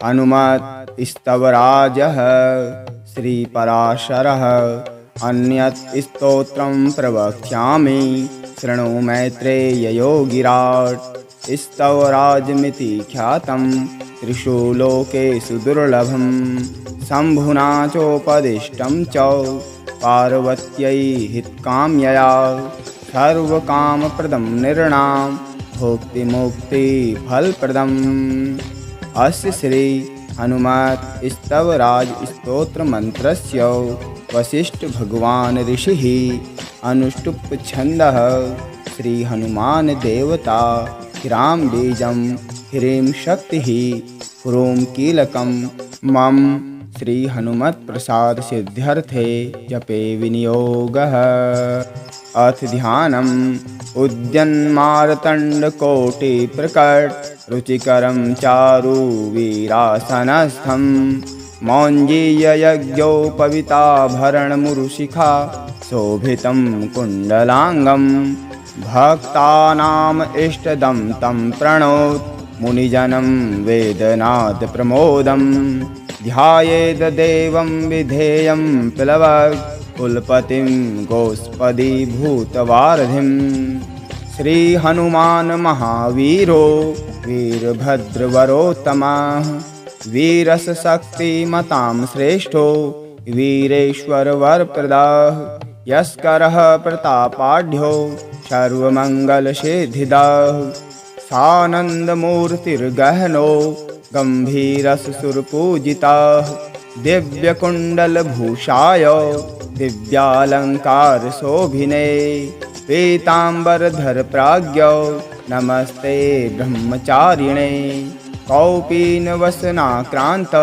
हनुमत् स्तवराजः श्रीपराशरः। अन्यत् स्तोत्रं प्रवक्ष्यामि शृणु मैत्रेययोगिराट्। स्तवराजमिति ख्यातं त्रिषु लोकेषु दुर्लभं। शम्भुना चोपदिष्टं च पार्वत्यै हितकाम्यया। सर्वकामप्रदं नृणां भुक्तिमुक्तिफलप्रदम्। अस्य श्री हनुमत् स्तवराज स्तोत्र मंत्रस्य वसिष्ठ भगवान ऋषिः अनुष्टुप् छन्दः। श्री हनुमान देवता ह्रां बीजं ह्रीं शक्तिः ह्रूं कीलकं मम श्री हनुमत् प्रसाद सिद्ध्यर्थे जपे विनियोगः। अथ ध्यानम्। उद्यन्मार्तण्डकोटि प्रकट रुचिकरं चारु वीरासनस्थं। मौञ्जीययज्ञोपवीताभरणमुरुशिखा शोभितं कुण्डलाङ्गं। भक्तानाम् इष्टदं तं प्रणोत् मुनिजनं वेदनाद प्रमोदं। ध्यायेद देवं विधेयं प्लवग कुलपतिं गोष्पदीभूतवारधिम्। श्री हनुमान महावीरो वीरभद्रवरोत्तमः। वीरशक्तिमतां श्रेष्ठो वीरेश्वर वरप्रदाः। यस्करः प्रतापाढ्यो सर्वमङ्गलसिद्धिदाः। सानन्दमूर्तिर्गहनो गम्भीरसुरपूजिताः। दिव्यकुण्डलभूषाय दिव्यालङ्कारशोभिने। पीताम्बरधर प्राज्ञौ नमस्ते ब्रह्मचारिणे। कौपीनवसनाक्रान्त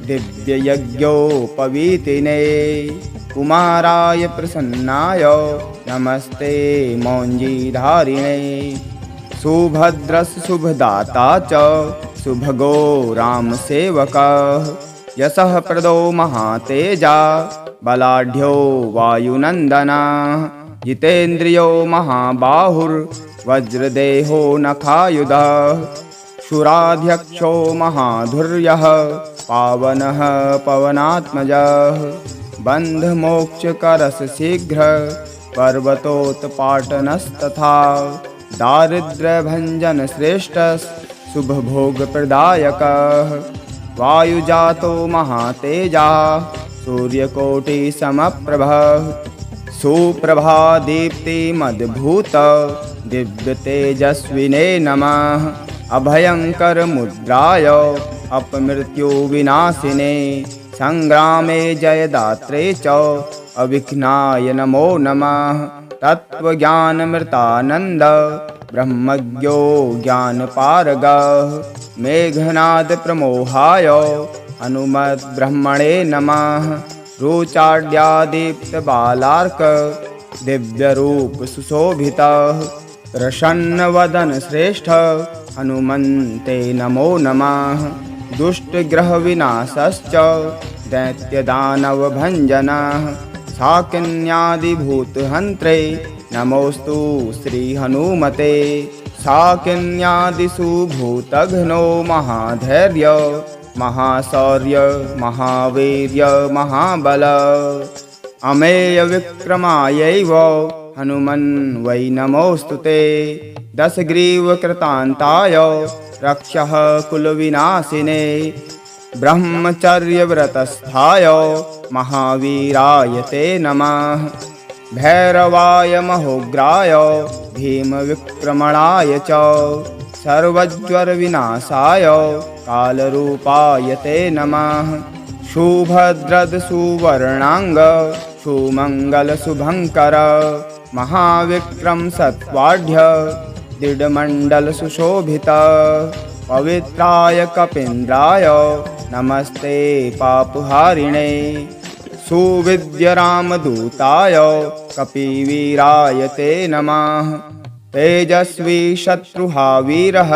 दिव्ययज्ञोपवीतिने। कुमाराय प्रसन्नाय नमस्ते मौञ्जीधारिणे। सुभद्रस्य शुभदाता च सुभगो रामसेवकः। यशः प्रदो महातेजा बलाढ्यो वायुनन्दनः। जितेन्द्रियो महाबाहुर्वज्रदेहो नखायुधः। शूराध्यक्षो महाधुर्यः पावनः पवनात्मजः। बन्धमोक्षकरः शीघ्र पर्वतोत्पाटनस्तथा। दारिद्र्यभञ्जन श्रेष्ठः शुभभोगप्रदायकः। वायुजातो महातेजा सूर्यकोटिसमप्रभः। सुप्रभा दीप्तिमद्भुत दिव्यतेजस्विने नमः। अभयंकर मुद्राय अपमृत्युविनाशिने। संग्रामे जयदात्रे च अविघ्नाय नमो नमः। तत्त्वज्ञानमृतानन्द ब्रह्मज्ञो ज्ञानपारगः। मेघनाद प्रमोहाय हनुमद्ब्रह्मणे नमः। रुचाड्यादीप्तबालार्क दिव्यरूप सुशोभितः। प्रसन्नवदन श्रेष्ठ हनुमन्ते नमो नमः। दुष्टग्रहविनाशश्च दैत्यदानवभञ्जनः। शाकिन्यादिभूतहन्त्रे नमोऽस्तु श्रीहनुमते। शाकिन्यादिषु भूतघ्नो महाधैर्य महाशौर्य महावीर्य महाबल। अमेय विक्रमायैव हनुमन् वै नमोऽस्तु ते। दशग्रीवकृतान्ताय रक्षः कुलविनाशिने। ब्रह्मचर्यव्रतस्थाय महावीराय ते नमः। भैरवाय महोग्राय भीमविक्रमणाय च। सर्वज्वरविनाशाय कालरूपाय ते नमः। सुभद्रद सुवर्णांग सुमंगल शुभंकर। महाविक्रम सत्वाढ्य दृढ़मंडल सुशोभित। पवित्राय कपीन्द्राय नमस्ते पापहारिणे। सुविद्य रामदूताय कपिवीराय ते नमः। तेजस्वी शत्रुहा वीरः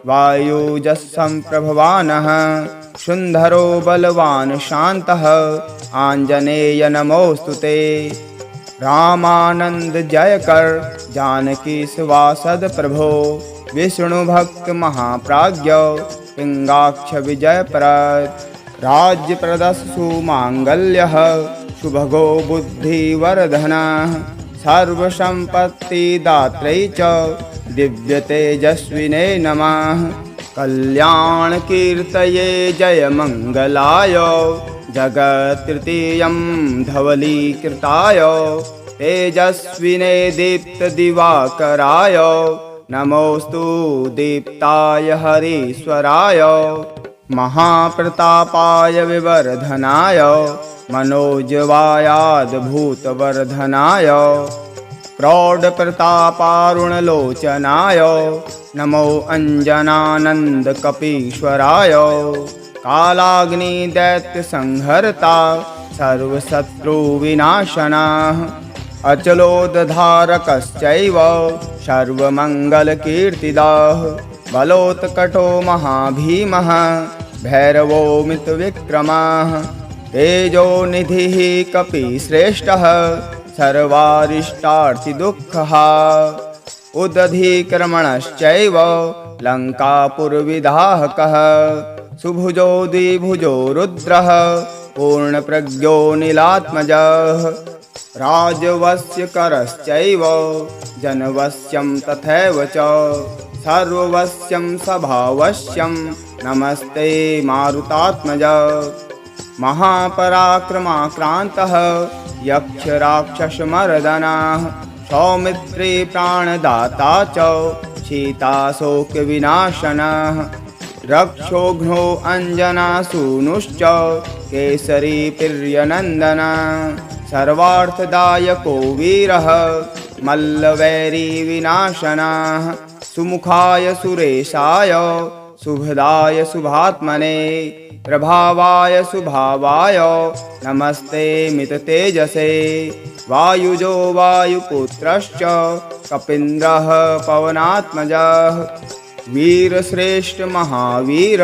वायुजस्संप्रभवानः। सुंदरो बलवान शान्तः आंजनेय नमोऽस्तु ते। रामानंद जयकर जानकी सुवासद प्रभो। विष्णु भक्त महाप्राज्ञ पिङ्गाक्ष विजयप्रद राज्यप्रदः सुमाङ्गल्यः सुभगो बुद्धिवर्धनः सर्वसम्पत्तिदात्रे च दिव्यतेजस्विने नमः कल्याणकीर्तये जयमङ्गलाय जगत्तृतीयं धवलीकृताय तेजस्विने दीप्तदिवाकराय नमोऽस्तु दीप्ताय हरीश्वराय महाप्रतापाय विवर्धनाय मनोजवायाद्भूतवर्धनाय प्रौढप्रतापारुणलोचनाय नमो अञ्जनानन्दकपीश्वराय कालाग्निदैत्यसंहर्ता सर्वशत्रुविनाशनः अचलोदधारकश्चैव सर्वमङ्गलकीर्तिदः बलोत्कटो महाभीमः भैरवो मितविक्रमः तेजोनिधिः कपिश्रेष्ठः सर्वारिष्टार्तिदुःखः उदधिक्रमणश्चैव लङ्कापुरविदाहकः सुभुजो द्विभुजो रुद्रः पूर्णप्रज्ञो नीलात्मजः राजवस्यकरश्चैव जनवश्यं तथैव च सर्ववश्यं स्वभावश्यं नमस्ते मारुतात्मज महापराक्रमाक्रान्तः यक्षराक्षसमर्दनः सौमित्री प्राणदाता च सीताशोकविनाशनः रक्षोघ्नो अञ्जनासूनुश्च केसरी प्रियनन्दनः सर्वार्थदायको वीरः मल्लवैरीविनाशनः सुमुखाय सुरेशाय शुभदाय शुभात्मने प्रभावाय सुभावाय नमस्ते मिततेजसे वायुजो वायुपुत्रश्च कपीन्द्रः पवनात्मजः वीरश्रेष्ठ महावीर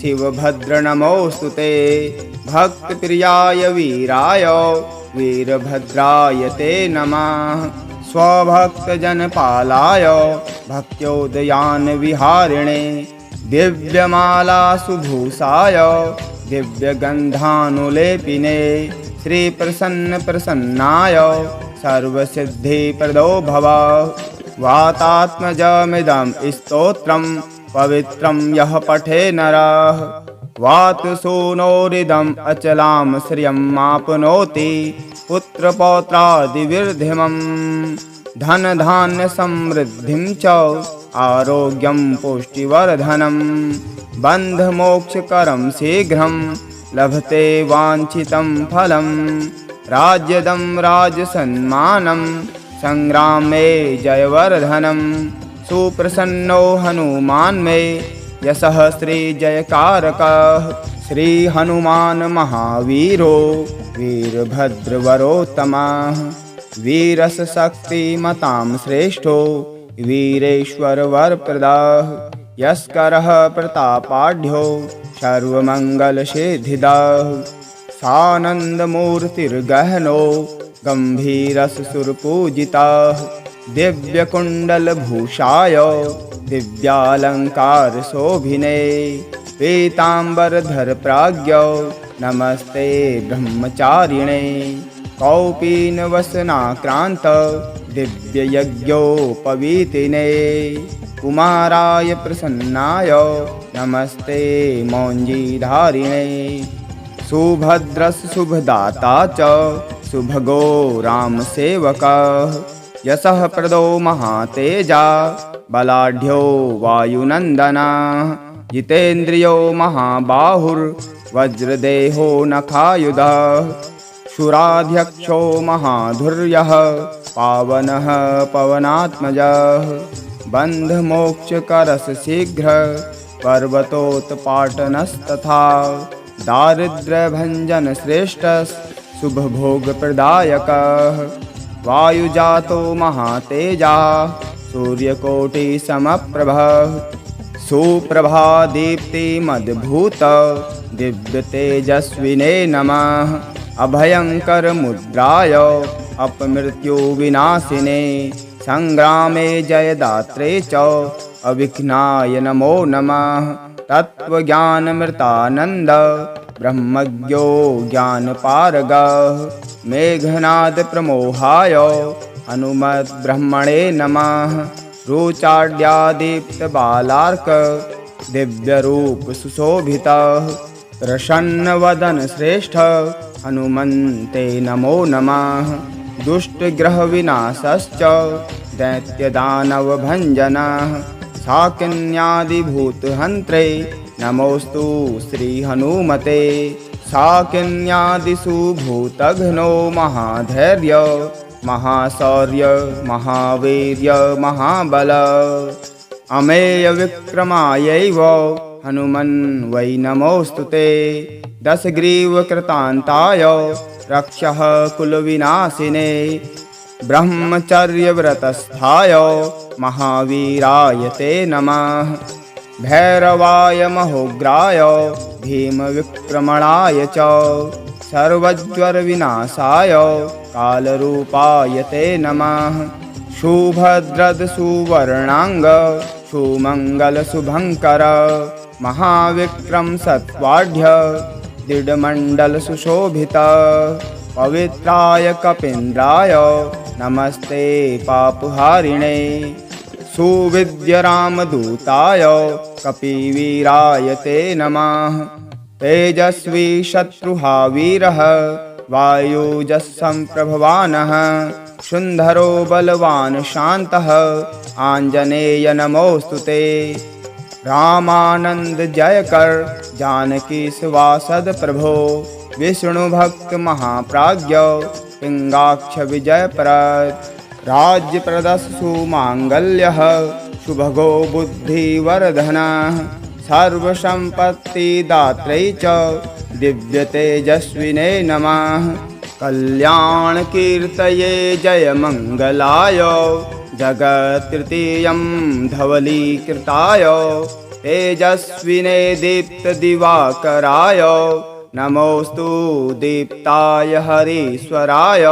शिवभद्र नमोऽस्तु ते भक्तप्रियाय वीराय वीरभद्राय ते नमः स्वभक्तजनपालाय भक्त्योदयान विहारिणे दिव्यमाला सुभूषाय दिव्यगन्धानुलेपिने श्रीप्रसन्नप्रसन्नाय सर्वसिद्धिप्रदो भव वातात्मजमिदं स्तोत्रं पवित्रं यः पठे नरः वातसूनोरिदम् अचलां श्रियम् आप्नोति पुत्रपौत्रादिविर्धिमम् धनधान्यसमृद्धिं च आरोग्यं पुष्टिवर्धनं बन्धमोक्षकरं शीघ्रं लभते वाञ्छितं फलं राज्यदं राजसन्मानं संग्रामे जयवर्धनं सुप्रसन्नो हनुमान् मे यशः श्रीजयकारकः श्रीहनुमान् महावीरो वीरभद्रवरोत्तमः वीरशक्तिमतां श्रेष्ठो वीरेश्वरवरप्रदः यस्करः प्रतापाढ्यो सर्वमङ्गलसिद्धिदः सानन्दमूर्तिर्गहनो गम्भीरसुरपूजितः दिव्यकुण्डलभूषाय दिव्यालङ्कारशोभिने पीताम्बरधरप्राज्ञौ नमस्ते ब्रह्मचारिणे कौपीनवसनाक्रान्त दिव्ययज्ञोपवीतिने कुमाराय प्रसन्नाय नमस्ते मौञ्जीधारिणे सुभद्रस्य शुभदाता च सुभगो रामसेवकः यशः प्रदो महातेजा बलाढ्यो वायुनन्दनः जितेन्द्रियो महाबाहुर्वज्रदेहो नखायुधः शूराध्यक्षो महाधुर्यः पावनः पवनात्मजः बन्धमोक्षकरः शीघ्र पर्वतोत्पाटनस्तथा दारिद्र्यभञ्जनश्रेष्ठः शुभभोगप्रदायकः वायुजातो महातेजा सूर्यकोटिसमप्रभः सुप्रभादीप्तिमद्भुत दिव्यतेजस्विने नमः अभयङ्करमुद्राय अपमृत्युविनाशिने संग्रामे जयदात्रे च अविघ्नाय नमो नमः तत्त्वज्ञानमृतानन्द ब्रह्मज्ञो ज्ञानपारगः मेघनाद प्रमोहाय हनुमद्ब्रह्मणे नमः रुचाड्यादीप्तबालार्क दिव्यरूप सुशोभितः प्रसन्नवदन श्रेष्ठ हनुमन्ते नमो नमः दुष्टग्रहविनाशश्च दैत्यदानवभञ्जनः शाकिन्यादिभूतहन्त्रे नमोऽस्तु श्रीहनुमते शाकिन्यादिषु भूतघ्नो महाधैर्य महाशौर्य महावीर्य महाबल अमेय विक्रमायैव हनुमन् वै नमोऽस्तु ते दशग्रीवकृतान्ताय रक्षः कुलविनाशिने ब्रह्मचर्यव्रतस्थाय महावीराय ते नमः भैरवाय महोग्राय भीमविक्रमणाय च सर्वज्वरविनाशाय कालरूपाय ते नमः सुभद्रद सुवर्णांग सुमंगल शुभंकर महाविक्रम सत्वाढ्य दृढ़मंडल सुशोभित पवित्राय कपीन्द्राय नमस्ते पापहारिणे सुविद्य रामदूताय कपिवीराय ते नमः तेजस्वी शत्रुहावीरः वायुजस्संप्रभवानः सुंदरो बलवान शान्तः आंजनेय नमोऽस्तु ते रामानंद जयकर जानकी सुवासद प्रभो विष्णु भक्त महाप्राज्ञ पिंगाक्ष विजयप्रद राज्य प्रदस्सु मांगल्यः सुभगो बुद्धिवर्धनः सर्वसंपत्तिदात्रे च दिव्यतेजस्विने नमः कल्याणकीर्तये जयमङ्गलाय जगत्तृतीयं धवलीकृताय तेजस्विने दीप्तदिवाकराय नमोऽस्तु दीप्ताय हरीश्वराय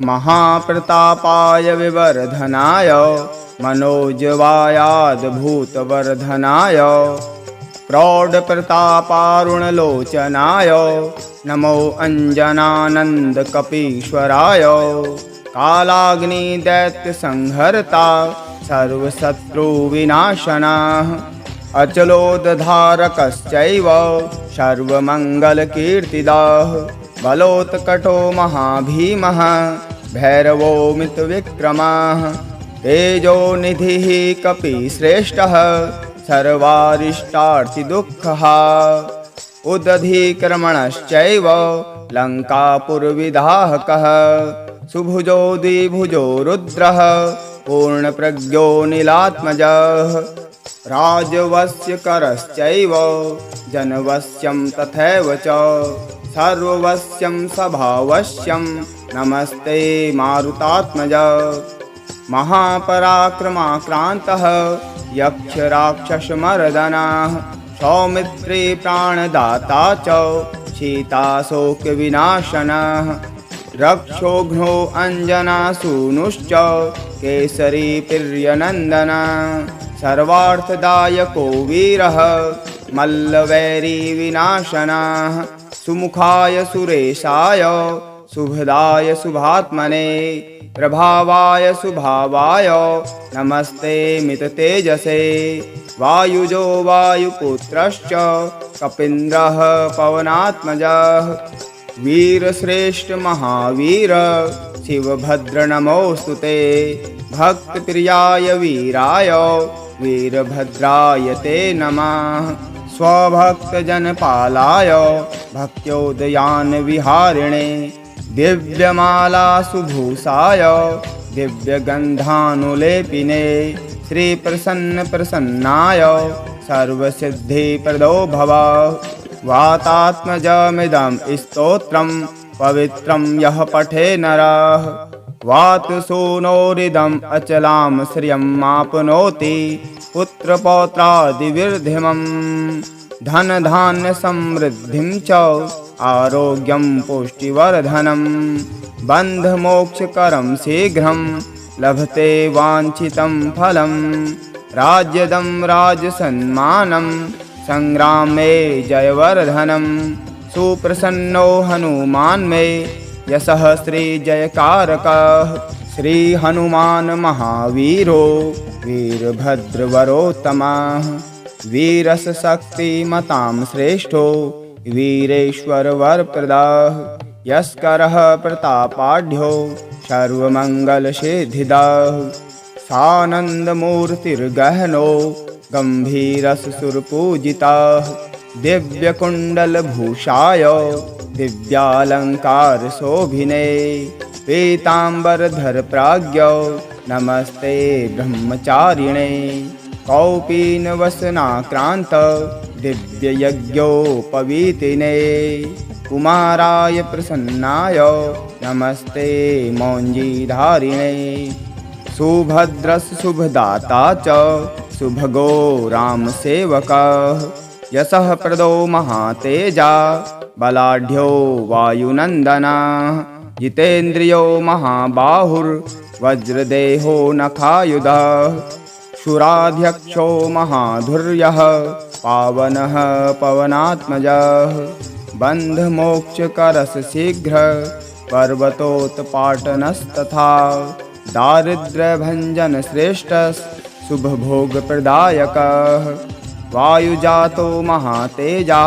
महाप्रतापाय विवर्धनाय मनोजवायाद्भूतवर्धनाय प्रौढप्रतापारुणलोचनाय नमो अञ्जनानन्दकपीश्वराय कालाग्निदैत्यसंहर्ता सर्वशत्रुविनाशनः अचलोदधारकश्चैव सर्वमङ्गलकीर्तिदः बलोत्कटो महाभीमः भैरवो मितविक्रमः तेजोनिधिः कपिश्रेष्ठः सर्वारिष्टार्थिदुःखः उदधिक्रमणश्चैव लङ्कापुरविदाहकः सुभुजो द्विभुजो रुद्रः पूर्णप्रज्ञो नीलात्मजः राजवश्यकरश्चैव जनवश्यं तथैव च सर्ववश्यं स्वभावश्यं नमस्ते मारुतात्मज महापराक्रमाक्रान्तः यक्षराक्षसमर्दनः सौमित्री प्राणदाता च सीताशोकविनाशनः रक्षोघ्नो अञ्जनासूनुश्च केसरी प्रियनन्दनः सर्वार्थदायको वीरः मल्लवैरीविनाशनः सुमुखाय सुरेशाय शुभदाय शुभात्मने प्रभावाय सुभावाय नमस्ते मिततेजसे वायुजो वायुपुत्रश्च कपीन्द्रः पवनात्मजः वीरश्रेष्ठ महावीर शिवभद्र नमोऽस्तु ते भक्तप्रियाय वीराय वीरभद्राय ते नमः स्वभक्तजनपालाय भक्त्योदयान विहारिणे दिव्यमालासुभूषाय दिव्यगन्धानुलेपिने श्रीप्रसन्नप्रसन्नाय सर्वसिद्धिप्रदो भव वातात्मजमिदं स्तोत्रं पवित्रं यः पठे नरः वातसूनोरिदम् अचलां श्रियमाप्नोति पुत्रपौत्रादिविर्धिमम् धनधान्यसमृद्धिं च आरोग्यं पुष्टिवर्धनं बन्धमोक्षकरं शीघ्रं लभते वाञ्छितं फलं राज्यदं राजसन्मानं संग्रामे जयवर्धनम् सुप्रसन्नो हनुमान् मे यशः श्रीजयकारकः श्री हनुमान महावीरो वीरभद्रवरोत्तमः वीरस्य शक्तिमतां श्रेष्ठो वीरेश्वरवरप्रदाः यस्करः प्रतापाढ्यो सर्वमङ्गलसिद्धिदाः सानन्दमूर्तिर्गहनो गम्भीरसुरपूजिताः दिव्यकुण्डलभूषाय दिव्यालङ्कारशोभिने पीताम्बरधरप्राज्ञौ नमस्ते ब्रह्मचारिणे कौपीनवसनाक्रान्त दिव्ययज्ञोपवीतिने कुमाराय प्रसन्नाय नमस्ते मौञ्जीधारिणे सुभद्रस्य शुभदाता च सुभगो रामसेवकः यशः प्रदो महातेजा बलाढ्यो वायुनन्दनः जितेन्द्रियो महाबाहुर्वज्रदेहो नखायुधः शूराध्यक्षो महाधुर्यः पावनः पवनात्मजः बन्धमोक्षकरस्य शीघ्र पर्वतोत्पाटनस्तथा दारिद्र्यभञ्जनश्रेष्ठः शुभभोगप्रदायकः वायुजातो महातेजा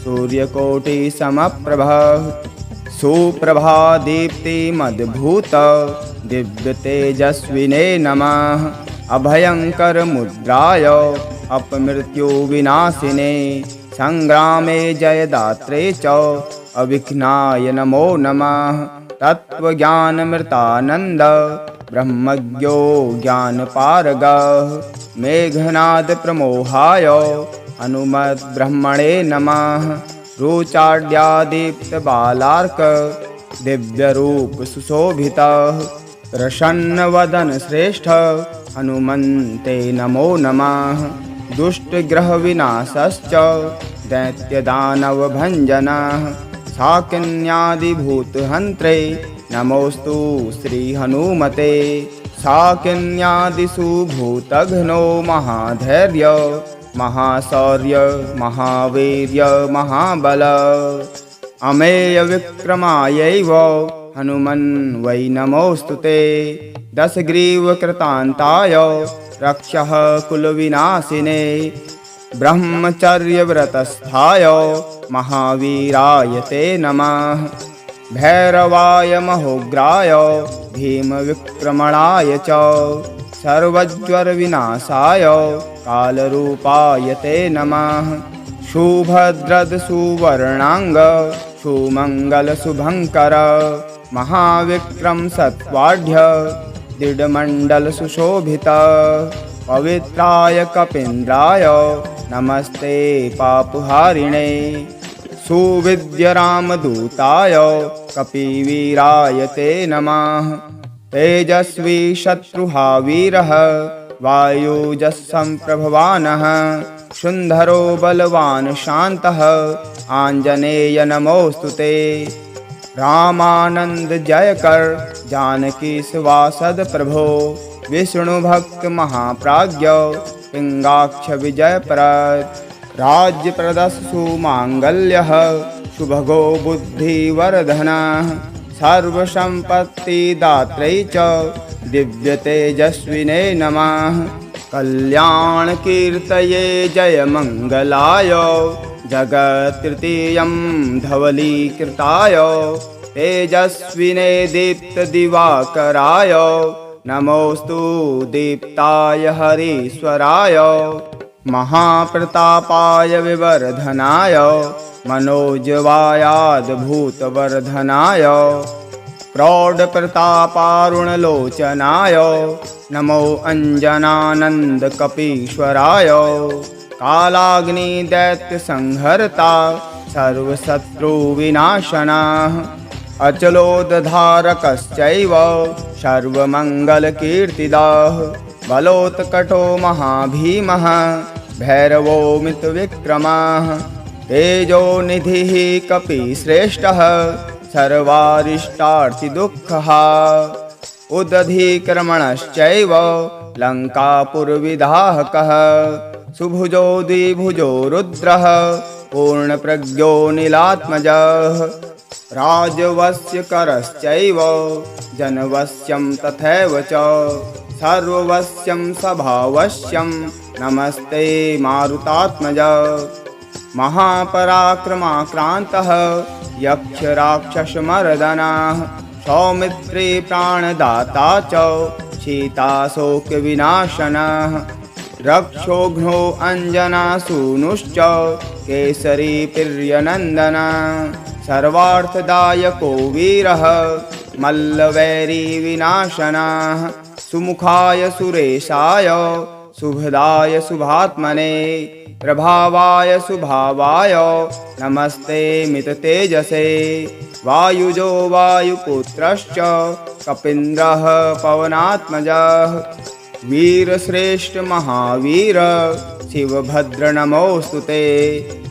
सूर्यकोटिसमप्रभः सुप्रभादीप्तिमद्भुत दिव्यतेजस्विने नमः अभयङ्करमुद्राय अपमृत्युविनाशिने संग्रामे जयदात्रे च अविघ्नाय नमो नमः तत्त्वज्ञानमृतानन्द ब्रह्मज्ञो ज्ञानपारगः मेघनादप्रमोहाय हनुमद्ब्रह्मणे नमः रुचाड्यादीप्तबालार्क दिव्यरूपसुशोभितः प्रसन्नवदनश्रेष्ठ हनुमन्ते नमो नमः दुष्टग्रहविनाशश्च दैत्यदानवभञ्जनः शाकिन्यादिभूतहन्त्रे नमोऽस्तु श्रीहनुमते शाकिन्यादिषु भूतघ्नो महाधैर्य महाशौर्य महावीर्य महाबल अमेयविक्रमायैव हनुमन् वै नमोऽस्तु ते दशग्रीवकृतान्ताय रक्षः कुलविनाशिने ब्रह्मचर्यव्रतस्थाय महावीराय ते नमः भैरवाय महोग्राय भीमविक्रमणाय च सर्वज्वरविनाशाय कालरूपाय ते नमः सुभद्रदसुवर्णाङ्ग सुमङ्गलशुभङ्कर महाविक्रम सत्वाढ्य दृढमण्डलसुशोभित पवित्राय कपीन्द्राय नमस्ते पापहारिणे सुविद्यरामदूताय कपिवीराय ते नमः तेजस्वी शत्रुहावीरः वायुजस्सम्प्रभवानः सुन्दरो बलवान् शान्तः आञ्जनेय नमोऽस्तु ते रामानन्द जयकर जानकी सुवासद प्रभो विष्णुभक्त महाप्राज्ञ पिङ्गाक्ष विजयप्रद राज्यप्रदः सुमाङ्गल्यः सुभगो बुद्धिवर्धनः सर्वसम्पत्तिदात्रै च दिव्यतेजस्विने नमः कल्याणकीर्तये जयमङ्गलाय जगत्तृतीयं धवलीकृताय तेजस्विने दीप्तदिवाकराय नमोऽस्तु दीप्ताय हरीश्वराय महाप्रतापाय विवर्धनाय मनोजवायाद्भूतवर्धनाय प्रौढप्रतापारुणलोचनाय नमो अञ्जनानन्दकपीश्वराय कालाग्निदैत्यसंहर्ता सर्वशत्रुविनाशनः अचलोदधारकश्चैव सर्वमङ्गलकीर्तिदः बलोत्कटो महाभीमः भैरवोऽमितविक्रमः तेजोनिधिः कपिश्रेष्ठः सर्वारिष्टार्तिदुःखः उदधिक्रमणश्चैव लङ्कापुरविदाहकः सुभुजो द्विभुजो रुद्रः पूर्णप्रज्ञो नीलात्मजः राजवस्य करश्चैव जनवश्यं तथैव च सर्ववश्यं स्वभावश्यं नमस्ते मारुतात्मज महापराक्रमाक्रान्तः यक्षराक्षसमर्दनः सौमित्री प्राणदाता च सीताशोकविनाशनः रक्षोघ्नो अञ्जनासूनुश्च केसरी प्रियनन्दनः सर्वार्थदायको वीरः मल्लवैरीविनाशनः सुमुखाय सुरेशाय शुभदाय शुभात्मने प्रभावाय शुभावाय नमस्ते मिततेजसे वायुजो वायुपुत्रश्च कपीन्द्रः पवनात्मजः वीरश्रेष्ठ महावीर शिवभद्र नमोऽस्तु ते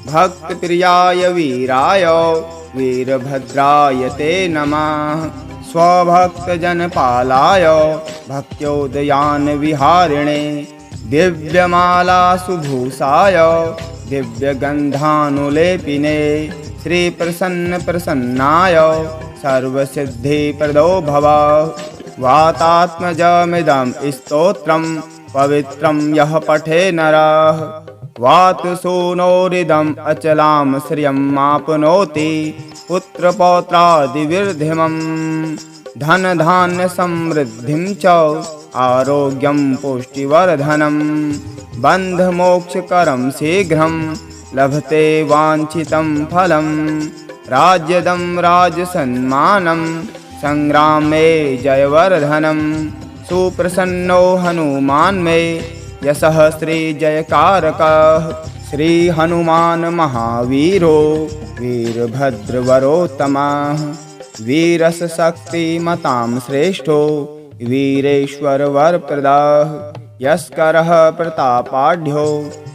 भक्तप्रियाय वीराय वीरभद्राय ते नमः स्वभक्तजनपालाय भक्त्योदयान विहारिणे दिव्यमालासुभूषाय दिव्यगन्धानुलेपिने श्रीप्रसन्नप्रसन्नाय सर्वसिद्धिप्रदो भव वातात्मजमिदं स्तोत्रं पवित्रं यः पठे नरः वातसूनोरिदम् अचलां श्रियं माप्नोति पुत्रपौत्रादिविर्धिमं धनधान्यसमृद्धिं च आरोग्यं पुष्टिवर्धनं बन्धमोक्षकरं शीघ्रं लभते वाञ्छितं फलं राज्यदं राजसन्मानं संग्रामे जयवर्धनं सुप्रसन्नो हनुमान् मे यशः श्रीजयकारकः श्रीहनुमान् महावीरो वीरभद्रवरोत्तमः वीरशक्तिमतां श्रेष्ठो वीरेश्वरवरप्रदाः यस्करः प्रतापाढ्यो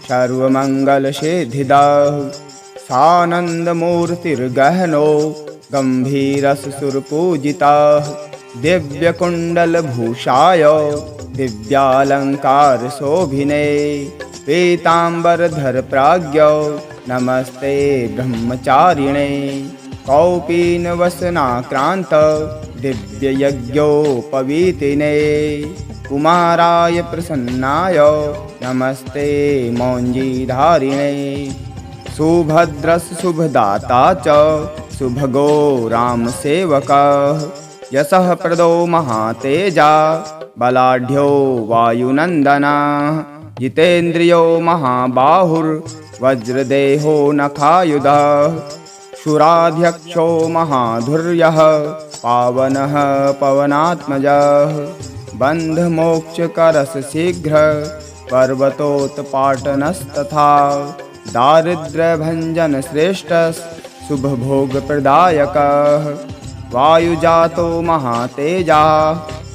सर्वमङ्गलसिद्धिदाः सानन्दमूर्तिर्गहनो गम्भीरसुरपूजिताः दिव्यकुण्डलभूषाय दिव्यालङ्कारशोभिने पीताम्बरधरप्राज्ञौ नमस्ते ब्रह्मचारिणे कौपीनवसनाक्रान्त दिव्ययज्ञोपवीतिने कुमाराय प्रसन्नाय नमस्ते मौञ्जीधारिणे सुभद्रस्य शुभदाता च सुभगो रामसेवकः यशः प्रदो महातेजा बलाढ्यो वायुनन्दनः जितेन्द्रियो महाबाहुर्वज्रदेहो नखायुधः शूराध्यक्षो महाधुर्यः पावनः पवनात्मजः बन्धमोक्षकरः शीघ्र पर्वतोत्पाटनस्तथा दारिद्र्यभञ्जनश्रेष्ठः शुभभोगप्रदायकः वायुजातो महातेजा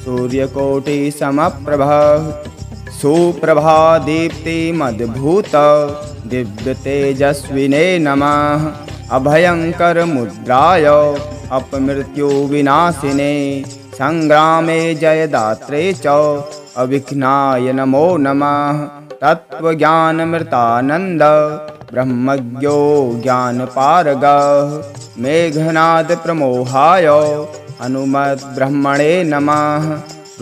सूर्यकोटिसमप्रभः सुप्रभादीप्तिमद्भूत दिव्यतेजस्विने नमः अभयङ्करमुद्राय अपमृत्युविनाशिने संग्रामे जयदात्रे च अविघ्नाय नमो नमः तत्त्वज्ञानमृतानन्द ब्रह्मज्ञो ज्ञानपारगः मेघनादप्रमोहाय हनुमद्ब्रह्मणे नमः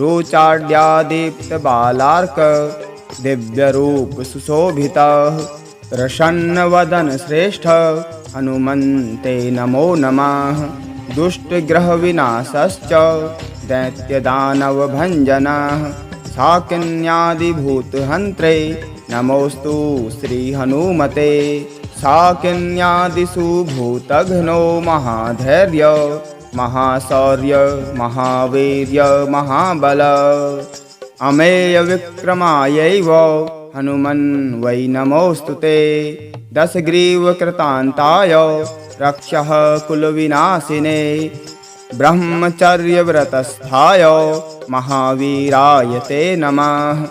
रुचाड्यादीप्तबालार्क दिव्यरूपसुशोभितः प्रसन्नवदनश्रेष्ठ हनुमन्ते नमो नमः दुष्टग्रहविनाशश्च दैत्यदानवभञ्जनः शाकिन्यादिभूतहन्त्रे नमोऽस्तु श्रीहनुमते शाकिन्यादिषु भूतघ्नो महाधैर्य महाशौर्य महावीर्य महाबल अमेयविक्रमायैव हनुमन् वै नमोऽस्तु ते दशग्रीवकृतान्ताय रक्षः कुलविनाशिने ब्रह्मचर्यव्रतस्थाय महावीराय ते नमः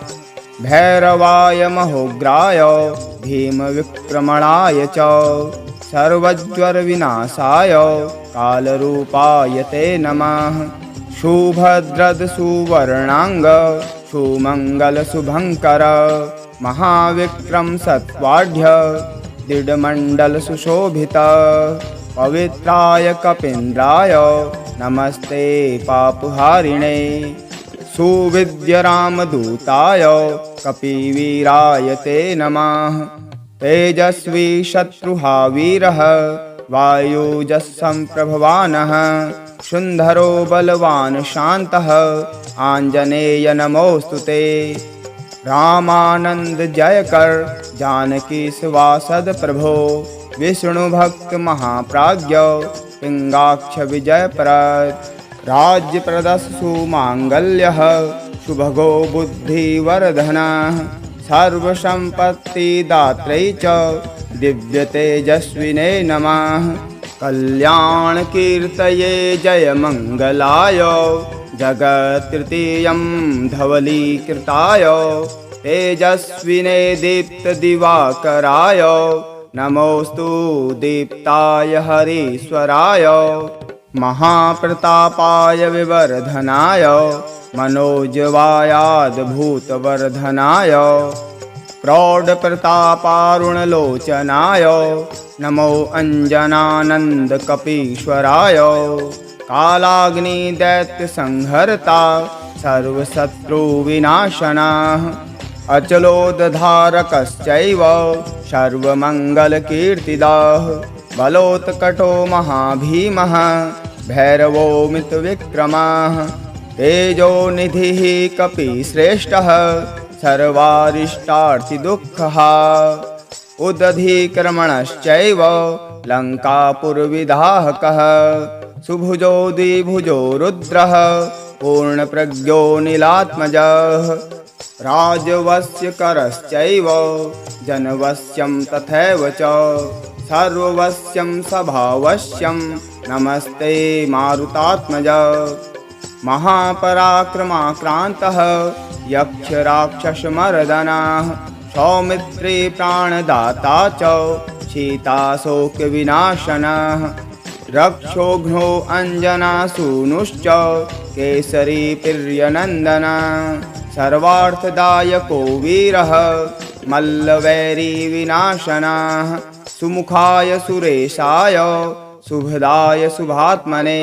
भैरवाय महोग्राय भीमविक्रमणाय च सर्वज्वरविनाशाय कालरूपाय ते नमः सुभद्रद सुवर्णांग सुमंगल शुभंकर महाविक्रम सत्वाढ्य दृढ़मण्डल सुशोभित पवित्राय कपीन्द्राय नमस्ते पापहारिणे सुविद्य रामदूताय कपिवीराय ते नमः तेजस्वी शत्रुहावीरः वायुजस्संप्रभवानः शुन्धरो बलवान् शान्तः आञ्जनेय नमोऽस्तु ते रामानन्द जयकर जानकी सुवासद प्रभो विष्णुभक्त महाप्राज्ञ पिङ्गाक्ष विजयप्रद राज्यप्रदस्सु माङ्गल्यः शुभगो बुद्धिवर्धनः सर्वसम्पत्तिदात्रै च दिव्यतेजस्विने नमः कल्याणकीर्तये जयमङ्गलाय जगत्तृतीयं धवलीकृताय तेजस्विने दीप्तदिवाकराय नमोऽस्तु दीप्ताय हरीश्वराय महाप्रतापाय विवर्धनाय मनोजवायाद्भूतवर्धनाय प्रौढप्रतापारुणलोचनाय नमो अञ्जनानन्दकपीश्वराय कालाग्निदैत्यसंहर्ता सर्वशत्रुविनाशनः अचलोदधारकश्चैव सर्वमङ्गलकीर्तिदः बलोत्कटो महाभीमः भैरवो मितविक्रमः तेजोनिधिः कपिश्रेष्ठः सर्वारिष्टार्थिदुःखः उदधिक्रमणश्चैव लङ्कापुरविदाहकः सुभुजो द्विभुजो रुद्रः पूर्णप्रज्ञो नीलात्मजः राजवश्यकरश्चैव जनवश्यं तथैव च सर्ववश्यं स्वभावश्यं नमस्ते मारुतात्मज महापराक्रमाक्रान्तः यक्षराक्षसमर्दनः सौमित्री प्राणदाता च सीताशोकविनाशनः रक्षोघ्नो अञ्जनासूनुश्च केसरी प्रियनन्दनः सर्वार्थदायको वीरः मल्लवैरीविनाशनः सुमुखाय सुरेशाय शुभदाय शुभात्मने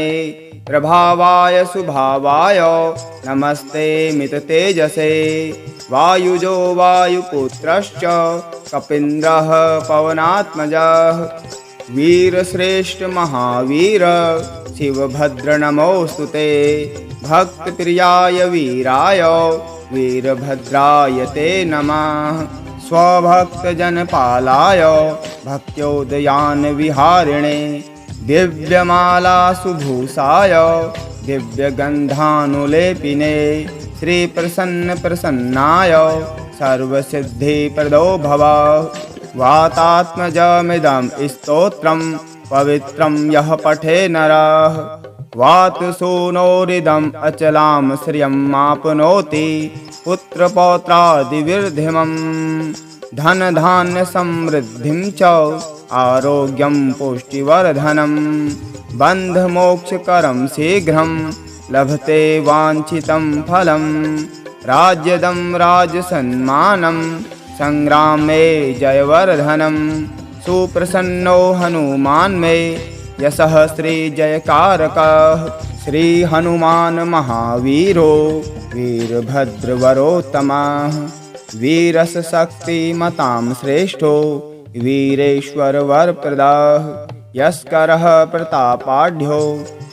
प्रभावाय सुभावाय नमस्ते मिततेजसे वायुजो वायुपुत्रश्च कपीन्द्रः पवनात्मजः वीरश्रेष्ठ महावीर शिवभद्र नमोऽस्तु ते भक्तप्रियाय वीराय वीरभद्राय ते नमः स्वभक्तजनपालाय भक्त्योदयान विहारिणे दिव्यमाला सुभूषाय दिव्यगन्धानुलेपिने श्रीप्रसन्न प्रसन्नाय सर्वसिद्धिप्रदो भव वातात्मजमिदं स्तोत्रं पवित्रं यः पठे नरः वातसूनोरिदम् अचलां श्रियं माप्नोति पुत्रपौत्रादिविर्धिमं धनधान्यसमृद्धिं च आरोग्यं पुष्टिवर्धनं बन्धमोक्षकरं शीघ्रं लभते वाञ्छितं फलं राज्यदं राजसन्मानं संग्रामे जयवर्धनं सुप्रसन्नो हनुमान् मे यशः श्रीजयकारकः श्रीहनुमान् महावीरो वीरभद्रवरोत्तमः वीरशक्तिमतां श्रेष्ठो वीरेश्वरवरप्रदः यस्करः प्रतापाढ्यो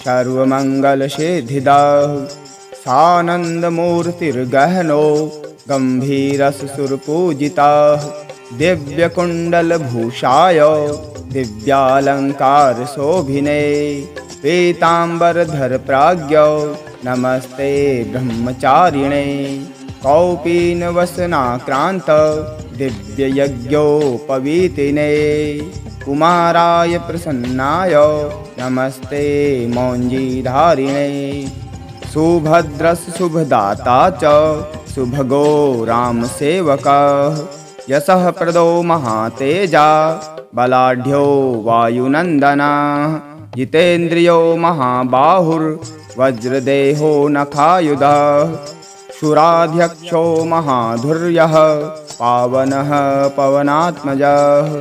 सर्वमङ्गलसिद्धिदः सानन्दमूर्तिर्गहनो गम्भीरसुरपूजितः दिव्यकुण्डलभूषाय दिव्यालङ्कारशोभिने पीताम्बरधरप्राज्ञौ नमस्ते ब्रह्मचारिणे कौपीनवसनाक्रान्त दिव्ययज्ञोपवीतिने कुमाराय प्रसन्नाय नमस्ते मौञ्जीधारिणे सुभद्रशुभदाता च सुभगो रामसेवकः यशः प्रदो महातेजा बलाढ्यो वायुनन्दनः जितेन्द्रियो महाबाहुर्वज्रदेहो नखायुधः सुराध्यक्षो महाधुर्यः पावनः पवनात्मजः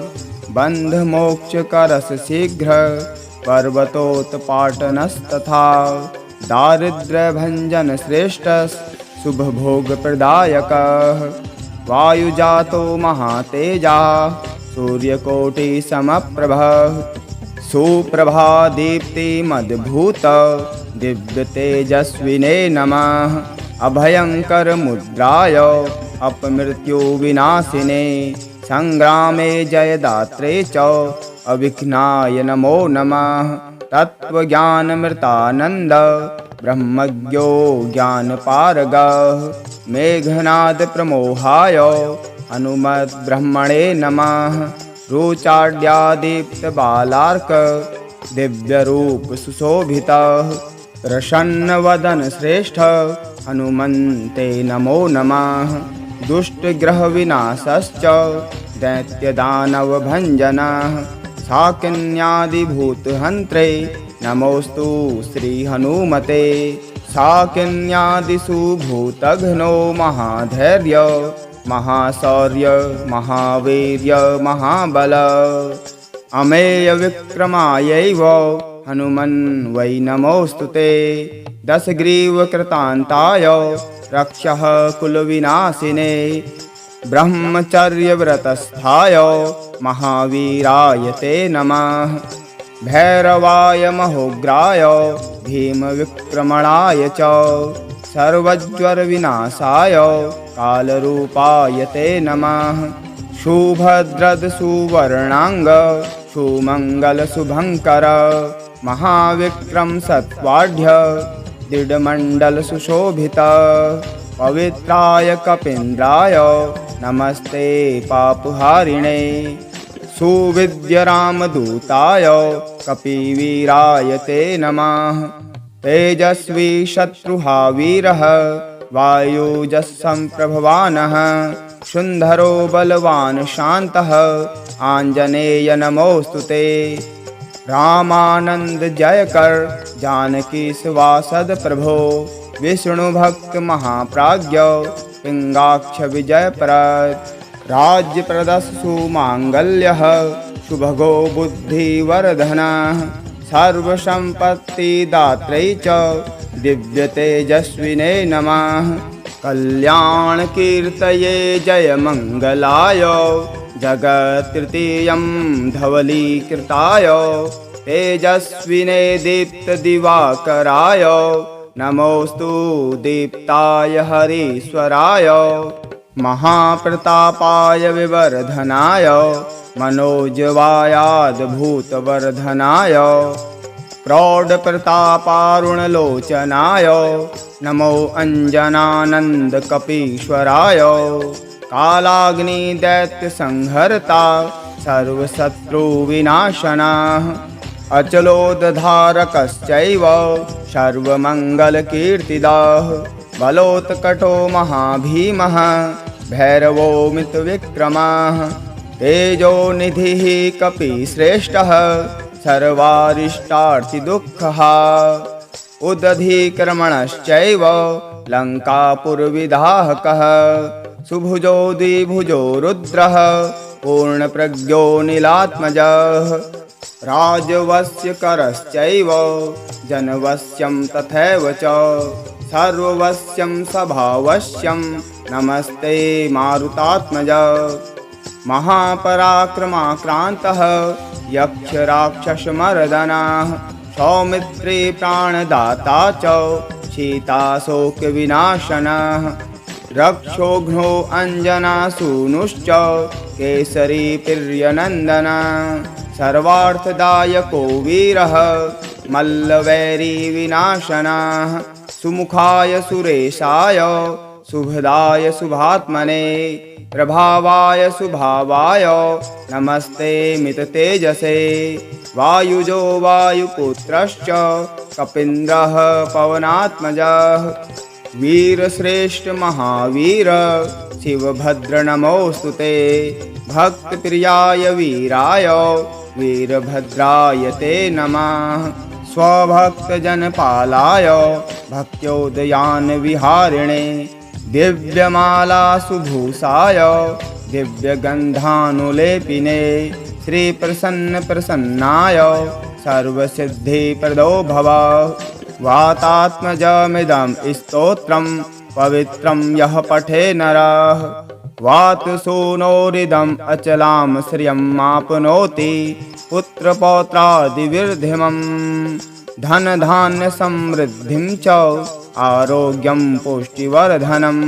बन्धमोक्षकरः शीघ्र पर्वतोत्पाटनस्तथा दारिद्र्यभञ्जन श्रेष्ठः शुभभोगप्रदायकः वायुजातो महातेजा सूर्यकोटिसमप्रभः सुप्रभा दीप्तिमद्भुत दिव्यतेजस्विने नमः अभयङ्करमुद्राय अपमृत्युविनाशिने संग्रामे जयदात्रे च अविघ्नाय नमो नमः तत्त्वज्ञानमृतानन्द ब्रह्मज्ञो ज्ञानपारगः मेघनादप्रमोहाय हनुमद्ब्रह्मणे नमः रुचाड्यादीप्तबालार्क दिव्यरूपसुशोभितः प्रसन्नवदन श्रेष्ठ हनुमन्ते नमो नमः दुष्टग्रहविनाशश्च दैत्यदानवभञ्जनः शाकिन्यादिभूतहन्त्रे नमोऽस्तु श्रीहनुमते शाकिन्यादिषु भूतघ्नो महाधैर्य महाशौर्य महावीर्य महाबल अमेयविक्रमायैव हनुमन् वै नमोऽस्तु ते दशग्रीवकृतान्ताय रक्षः कुलविनाशिने ब्रह्मचर्यव्रतस्थाय महावीराय ते नमः भैरवाय महोग्राय भीमविक्रमणाय च सर्वज्वरविनाशाय कालरूपाय ते नमः सुभद्रद सुवर्णांग सुमंगल शुभंकर महाविक्रम सत्वाढ्य दृढ़मंडल सुशोभित पवित्राय कपीन्द्राय नमस्ते पापहारिणे सुविद्यरामदूताय कपिवीराय ते नमः तेजस्वी शत्रुहावीरः वायुजस्संप्रभवानः सुंदरो बलवान शान्तः आंजनेय नमोऽस्तु ते रामानंद जयकर जानकी सुवासद प्रभो विष्णु भक्त महाप्राज्ञ पिंगाक्ष विजयप्रद राज्य प्रदस्सु मांगल्यः सुभगो बुद्धिवर्धनः सर्वसंपत्तिदात्रे च दिव्यतेजस्विने नमः कल्याणकीर्तये जयमङ्गलाय जगत्तृतीयं धवलीकृताय तेजस्विने दीप्तदिवाकराय नमोऽस्तु दीप्ताय हरीश्वराय महाप्रतापाय विवर्धनाय मनोजवायाद्भूतवर्धनाय प्रौढप्रतापारुणलोचनाय नमो अञ्जनानन्दकपीश्वराय कालाग्निदैत्यसंहर्ता सर्वशत्रुविनाशनः अचलोदधारकश्चैव सर्वमङ्गलकीर्तिदः बलोत्कटो महाभीमः भैरवो मितविक्रमः तेजोनिधिः कपिश्रेष्ठः सर्वारिष्टार्तिदुःखः उदधिक्रमणश्चैव लङ्कापुरविदाहकः सुभुजो द्विभुजो रुद्रः पूर्णप्रज्ञो नीलात्मजः राजवश्यकरश्चैव जनवश्यं तथैव च सर्ववश्यं स्वभावश्यं नमस्ते मारुतात्मज महापराक्रमाक्रान्तः यक्षराक्षसमर्दनः सौमित्री प्राणदाता च सीताशोकविनाशनः रक्षोघ्नो अञ्जनासूनुश्च केसरी प्रियनन्दनः सर्वार्थदायको वीरः मल्लवैरीविनाशनः सुमुखाय सुरेशाय शुभदाय शुभात्मने प्रभावाय शुभावाय नमस्ते मिततेजसे वायुजो वायुपुत्रश्च कपीन्द्रः पवनात्मजः वीरश्रेष्ठ महावीर शिवभद्र नमोऽस्तु ते भक्तप्रियाय वीराय वीरभद्राय ते नमः स्वभक्तजनपालाय भक्त्योदयान विहारिणे दिव्यमाला सुभूषाय दिव्यगन्धानुलेपिने श्रीप्रसन्न प्रसन्नाय सर्वसिद्धिप्रदो भव। वातात्मजमिदं स्तोत्रं पवित्रं यः पठे नरः वातसूनोरिदम् अचलां श्रियं माप्नोति पुत्रपौत्रादिविर्धिमम् धनधान्यसमृद्धिं च आरोग्यं पुष्टिवर्धनं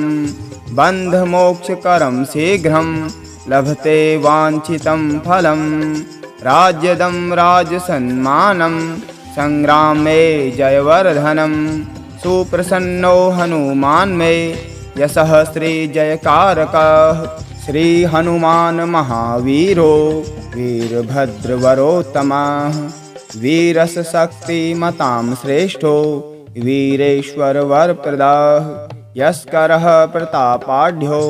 बन्धमोक्षकरं शीघ्रं लभते वाञ्छितं फलं राज्यदं राजसन्मानं संग्रामे जयवर्धनं सुप्रसन्नो हनुमान् मे यशः श्रीजयकारकः श्रीहनुमान् महावीरो वीरभद्रवरोत्तमः वीरशक्तिमतां श्रेष्ठो वीरेश्वरवरप्रदाः यस्करः प्रतापाढ्यो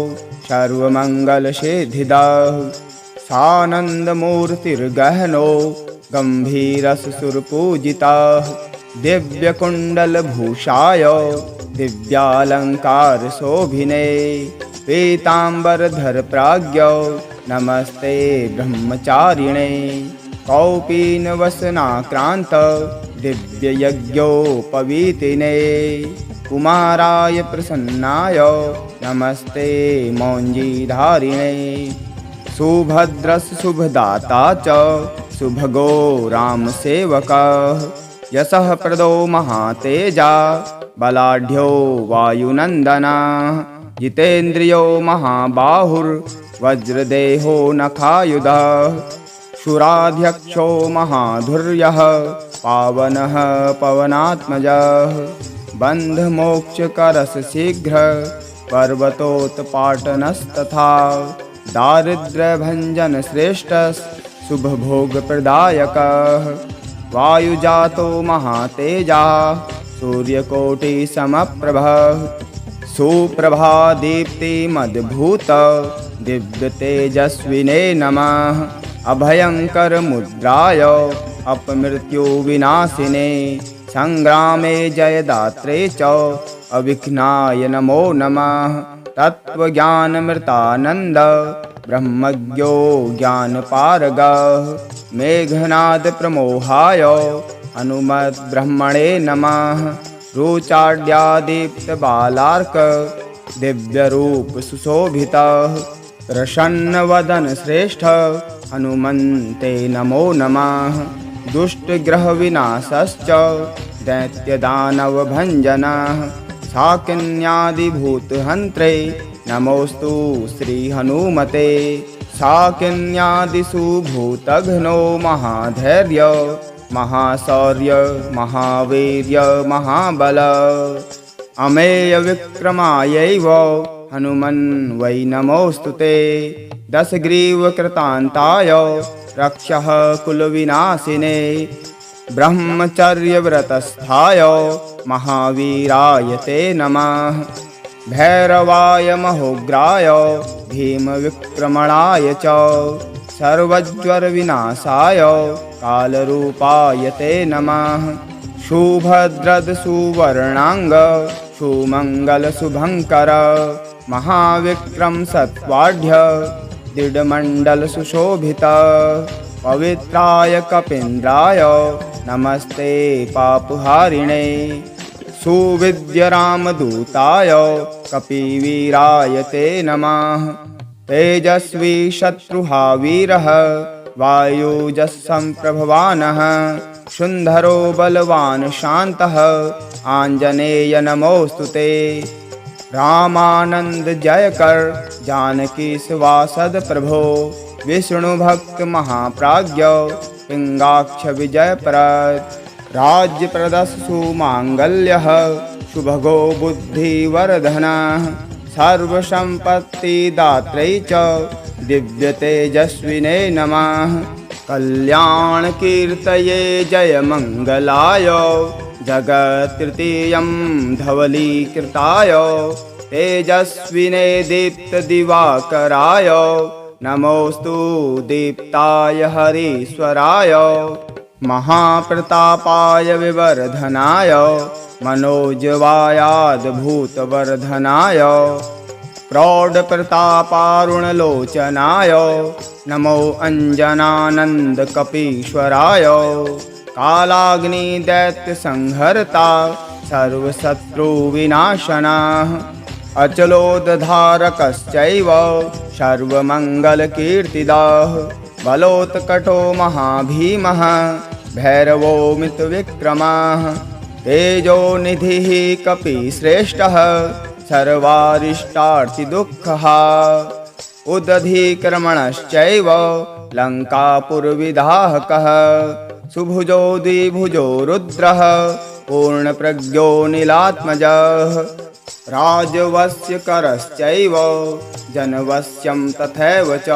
सर्वमङ्गलसिद्धिदाः सानन्दमूर्तिर्गहनो गम्भीरसुरपूजिताः दिव्यकुण्डलभूषाय दिव्यालङ्कारशोभिने पीताम्बरधरप्राज्ञौ नमस्ते ब्रह्मचारिणे कौपीनवसनाक्रान्त दिव्ययज्ञोपवीतिने कुमाराय प्रसन्नाय नमस्ते मौञ्जीधारिणे सुभद्रस्य शुभदाता च सुभगो रामसेवकः यशः प्रदो महातेजा बलाढ्यो वायुनन्दनः जितेन्द्रियो महाबाहुर्वज्रदेहो नखायुधः शूराध्यक्षो महाधुर्यः पावनः पवनात्मजः बन्धमोक्षकरः शीघ्र पर्वतोत्पाटनस्तथा दारिद्र्यभञ्जनश्रेष्ठः शुभभोगप्रदायकः वायुजातो महातेजा सूर्यकोटिसमप्रभः सुप्रभादीप्तिमद्भुत दिव्यतेजस्विने नमः अभयङ्करमुद्राय अपमृत्युविनाशिने संग्रामे जयदात्रे च अविघ्नाय नमो नमः तत्त्वज्ञानमृतानन्द ब्रह्मज्ञो ज्ञानपारगः मेघनादप्रमोहाय हनुमद्ब्रह्मणे नमः रुचाड्यादीप्तबालार्क दिव्यरूपसुशोभितः प्रसन्नवदनश्रेष्ठ हनुमन्ते नमो नमः दुष्टग्रहविनाशश्च दैत्यदानवभञ्जनः शाकिन्यादिभूतहन्त्रे नमोऽस्तु श्रीहनुमते शाकिन्यादिषु भूतघ्नो महाधैर्य महाशौर्य महावीर्य महाबल अमेयविक्रमायैव हनुमन्वै नमोऽस्तु ते दशग्रीवकृतान्ताय रक्षः कुलविनाशिने ब्रह्मचर्यव्रतस्थाय महावीराय ते नमः भैरवाय महोग्राय भीमविक्रमणाय च सर्वज्वरविनाशाय कालरूपाय ते नमः सुभद्रदसुवर्णाङ्ग सुमङ्गलशुभङ्कर महाविक्रम सत्वाढ्य दृढमण्डलसुशोभित पवित्राय कपीन्द्राय नमस्ते पापहारिणे सुविद्यरामदूताय कपिवीराय ते नमः तेजस्वी शत्रुहावीरः वायुजस्सम्प्रभवानः सुन्दरो बलवान् शान्तः आञ्जनेय नमोऽस्तु ते रामानन्द जयकर जानकी सुवासद प्रभो विष्णुभक्त महाप्राज्ञ पिङ्गाक्ष विजयप्रद राज्यप्रदः सुमाङ्गल्यः शुभगो बुद्धिवर्धनः सर्वसम्पत्तिदात्रै च दिव्यतेजस्विने नमः कल्याणकीर्तये जयमङ्गलाय जगत्तृतीयं धवलीकृताय तेजस्विने दीप्तदिवाकराय नमोऽस्तु दीप्ताय हरीश्वराय महाप्रतापाय विवर्धनाय मनोजवायाद्भूतवर्धनाय प्रौढप्रतापारुणलोचनाय नमो अञ्जनानन्दकपीश्वराय कालाग्निदैत्यसंहर्ता सर्वशत्रुविनाशनः अचलोदधारकश्चैव सर्वमङ्गलकीर्तिदः बलोत्कटो महाभीमः भैरवो मितविक्रमः तेजोनिधिः कपिश्रेष्ठः सर्वारिष्टार्तिदुःखः उदधिक्रमणश्चैव लङ्कापुरविदाहकः सुभुजो द्विभुजो रुद्रः पूर्णप्रज्ञो नीलात्मजः राजवस्यकरश्चैव जनवश्यं तथैव च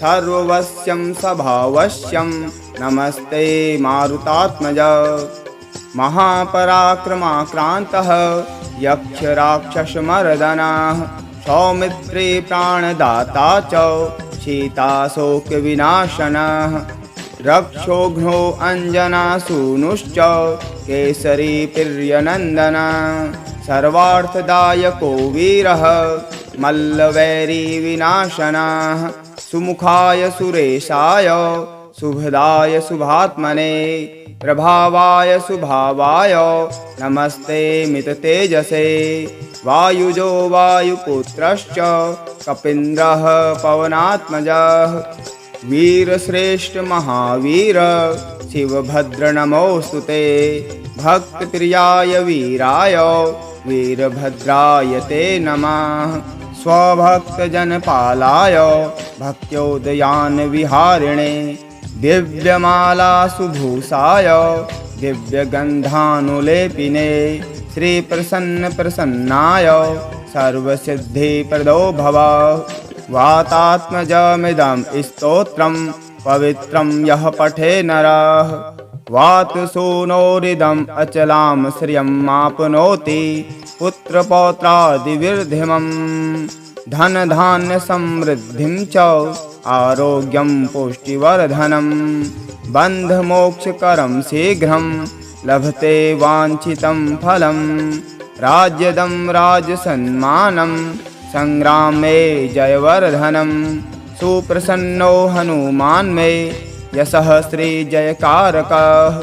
सर्ववश्यं सभावश्यं नमस्ते मारुतात्मज महापराक्रमाक्रान्तः यक्षराक्षसमर्दनः सौमित्री प्राणदाता च सीताशोकविनाशनः रक्षोघ्नो अञ्जनासूनुश्च केसरी प्रियनन्दनः सर्वार्थदायको वीरः मल्लवैरीविनाशनः सुमुखाय सुरेशाय शुभदाय शुभात्मने प्रभावाय सुभावाय नमस्ते मिततेजसे वायुजो वायुपुत्रश्च कपीन्द्रः पवनात्मजः वीरश्रेष्ठ महावीर शिवभद्र नमोऽस्तु ते भक्तप्रियाय वीराय वीरभद्राय ते नमः स्वभक्तजनपालाय भक्त्योदयानविहारिणे दिव्यमालासुभूषाय दिव्यगन्धानुलेपिने श्रीप्रसन्नप्रसन्नाय सर्वसिद्धिप्रदो भव वातात्मजमिदं स्तोत्रं पवित्रं यः पठे नरः वातसूनोरिदम् अचलां श्रियं माप्नोति पुत्रपौत्रादिविर्धिमम् धनधान्यसमृद्धिं च आरोग्यं पुष्टिवर्धनं बन्धमोक्षकरं शीघ्रं लभते वाञ्छितं फलं राज्यदं राजसन्मानं संग्रामे जयवर्धनं सुप्रसन्नो हनुमान् मे यशः श्रीजयकारकः